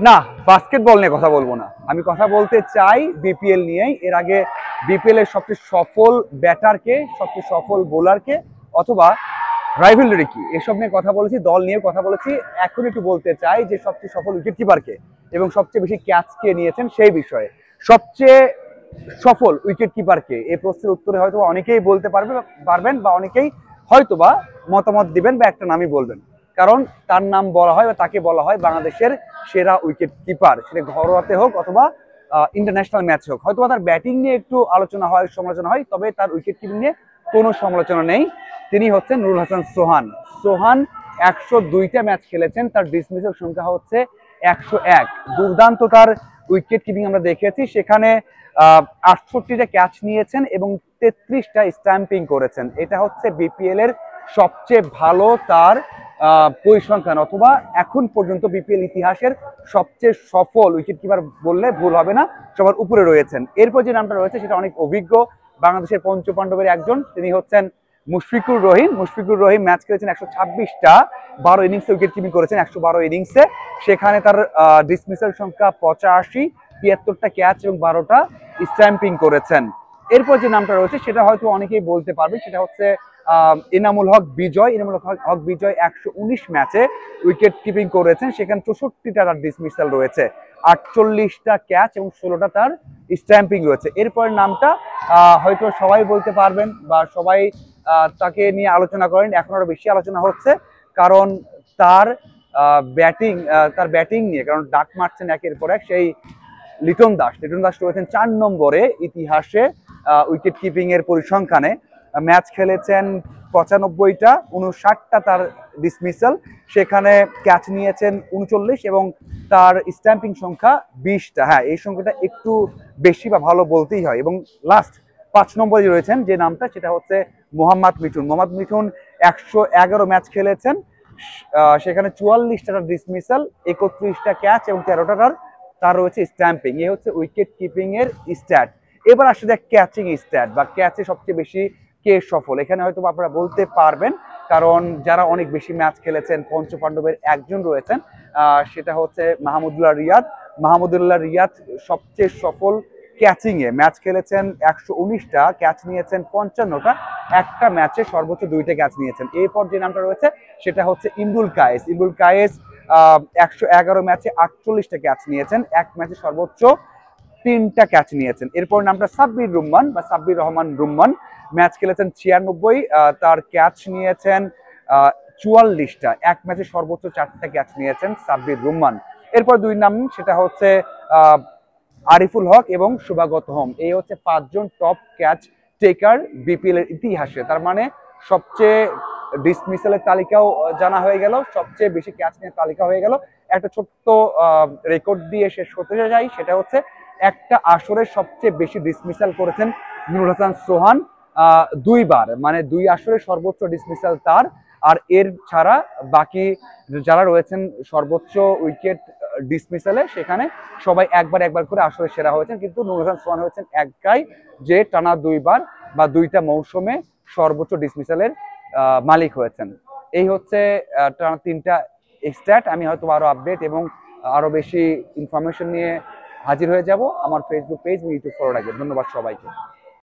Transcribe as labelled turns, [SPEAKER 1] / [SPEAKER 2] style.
[SPEAKER 1] না, বাস্কেটবল নিয়ে কথা বলবো না, আমি কথা বলতে চাই বিপিএল নিয়েই। এর আগে বিপিএল এর সবচেয়ে সফল ব্যাটারকে, সবচেয়ে সফল বোলারকে, অথবা রাইভেলরি কি, এসব নিয়ে কথা বলেছি, দল নিয়ে কথা বলেছি। এখন একটু বলতে চাই যে সবচেয়ে সফল উইকেট কিপারকে এবং সবচেয়ে বেশি ক্যাচ কে নিয়েছেন সেই বিষয়ে। সবচেয়ে সফল উইকেট কিপারকে, এই প্রশ্নের উত্তরে হয়তো অনেকেই বলতে পারবেন বা অনেকেই হয়তোবা মতামত দিবেন বা একটা নামই বলবেন, কারণ তার নাম বলা হয় বা তাকে বলা হয় বাংলাদেশের সেরা উইকেট কিপার। সেটা ঘরোয়াতে হোক অথবা ইন্টারন্যাশনাল ম্যাচ হোক। হয়তো তার ব্যাটিং নিয়ে একটু আলোচনা হয়, সমালোচনা হয়, তবে তার উইকেট কিপিং নিয়ে কোনো সমালোচনা নেই। তিনি হচ্ছেন নুরুল হাসান সোহান। সোহান 102টা ম্যাচ খেলেছেন, তার ডিসমিসের সংখ্যা হচ্ছে 101। দুর্দান্ত তার উইকেট কিপিং আমরা দেখেছি, সেখানে 68টা ক্যাচ নিয়েছেন এবং 33টা স্ট্যাম্পিং করেছেন। এটা হচ্ছে বিপিএল এর সবচেয়ে ভালো তার পরিসংখ্যান, অথবা এখন পর্যন্ত বিপিএল ইতিহাসের সবচেয়ে সফল উইকেট কিপার বললে ভুল হবে না, সবার উপরে রয়েছেন। এরপর যে নামটা রয়েছে সেটা অনেক অভিজ্ঞ, বাংলাদেশের পঞ্চপাণ্ডবের একজন, তিনি হচ্ছেন মুশফিকুর রহিম। মুশফিকুর রহিম ম্যাচ খেলেছেন 126টা, 12 ইনিংসে উইকেট কিপিং করেছেন 112 ইনিংসে। সেখানে তার ডিসমিসের সংখ্যা 85, 73টা ক্যাচ এবং 12টা স্ট্যাম্পিং করেছেন। এরপর যে নামটা রয়েছে সেটা হয়তো অনেকেই বলতে পারবে, সেটা হচ্ছে এনামুল হক বিজয়। এনামুল হক বিজয় 119 ম্যাচে উইকেট কিপিং করেছেন, সেখানে 64টা তার ডিসমিসাল রয়েছে, 48টা ক্যাচ এবং 16টা তার স্ট্যাম্পিং রয়েছে। এরপরের নামটা হয়তো সবাই বলতে পারবেন বা সবাই তাকে নিয়ে আলোচনা করেন, এখন আরো বেশি আলোচনা হচ্ছে, কারণ তার ব্যাটিং নিয়ে, কারণ ডাক মারছেন একের পর এক। সেই লিটন দাস রয়েছেন 4 নম্বরে ইতিহাসে উইকেট কিপিং এর পরিসংখ্যানে। ম্যাচ খেলেছেন 95টা, 59টা তার ডিসমিসাল, সেখানে ক্যাচ নিয়েছেন 39 এবং তার স্ট্যাম্পিং সংখ্যা 20টা। হ্যাঁ, এই সংখ্যাটা একটু বেশি বা ভালো বলতেই হয়। এবং লাস্ট 5 নম্বরে রয়েছেন যে নামটা, সেটা হচ্ছে মোহাম্মদ মিঠুন। মোহাম্মদ মিঠুন 111 ম্যাচ খেলেছেন, সেখানে 44টা ডিসমিসাল, 31টা ক্যাচ এবং 13টা তার রয়েছে স্ট্যাম্পিং। এই হচ্ছে উইকেট কিপিং এর স্ট্যাট। এবার আসলে দেখ ক্যাচিং স্ট্যাট বা ক্যাচে সবচেয়ে বেশি কে সফল, এখানে হয়তো আপনারা বলতে পারবেন, কারণ যারা অনেক বেশি ম্যাচ খেলেছেন পঞ্চপাণ্ডবের একজন রয়েছেন, সেটা হচ্ছে মাহমুদুল্লাহ রিয়াদ সবচেয়ে সফল ক্যাচিং এ। ম্যাচ খেলেছেন 119টা, ক্যাচ নিয়েছেন 55টা, একটা ম্যাচে সর্বোচ্চ 2টা ক্যাচ নিয়েছেন। এরপর যে নামটা রয়েছে সেটা হচ্ছে ইমরুল কায়েস 111 ম্যাচে 48টা ক্যাচ নিয়েছেন, এক ম্যাচে সর্বোচ্চ 3টা ক্যাচ নিয়েছেন। এরপর নামটা সাব্বির রহমান রুম্মান। ম্যাচ খেলেছেন 96, তার ক্যাচ নিয়েছেন 44টা, এক ম্যাচে সর্বোচ্চ 4টা ক্যাচ নিয়েছেন সাব্বির রুম্মান। এরপর দুই নাম, সেটা হচ্ছে আরিফুল হক এবং শুভাগত হোম। এই হচ্ছে 5 জন টপ ক্যাচ টেকার বিপিএল এর ইতিহাসে। তার মানে সবচেয়ে ডিসমিসালের তালিকাও জানা হয়ে গেল, সবচেয়ে বেশি ক্যাচ নিয়ে তালিকা হয়ে গেল। একটা ছোট্ট রেকর্ড দিয়ে শেষ করতে চাই, সেটা হচ্ছে একটা আসরে সবচেয়ে বেশি ডিসমিসাল করেছেন নুরুল হাসান সোহান 2বার, মানে 2 আসরে সর্বোচ্চ ডিসমিসাল তার। আর এর ছাড়া বাকি যারা রয়েছেন সর্বোচ্চ উইকেট ডিসমিসালে, সেখানে সবাই একবার করে আসরে সেরা হয়েছেন, কিন্তু নুরুল হাসান সোহান হয়েছেন একাই যে টানা 2বার বা 2টা মৌসুমে সর্বোচ্চ ডিসমিসালের মালিক হয়েছেন। এই হচ্ছে টানা 3টা স্ট্যাট। আমি হয়তো আরো আপডেট এবং আরো বেশি ইনফরমেশন নিয়ে হাজির হয়ে যাব আমার ফেসবুক পেজ এবং ইউটিউব ফলো রাখবেন। ধন্যবাদ সবাইকে।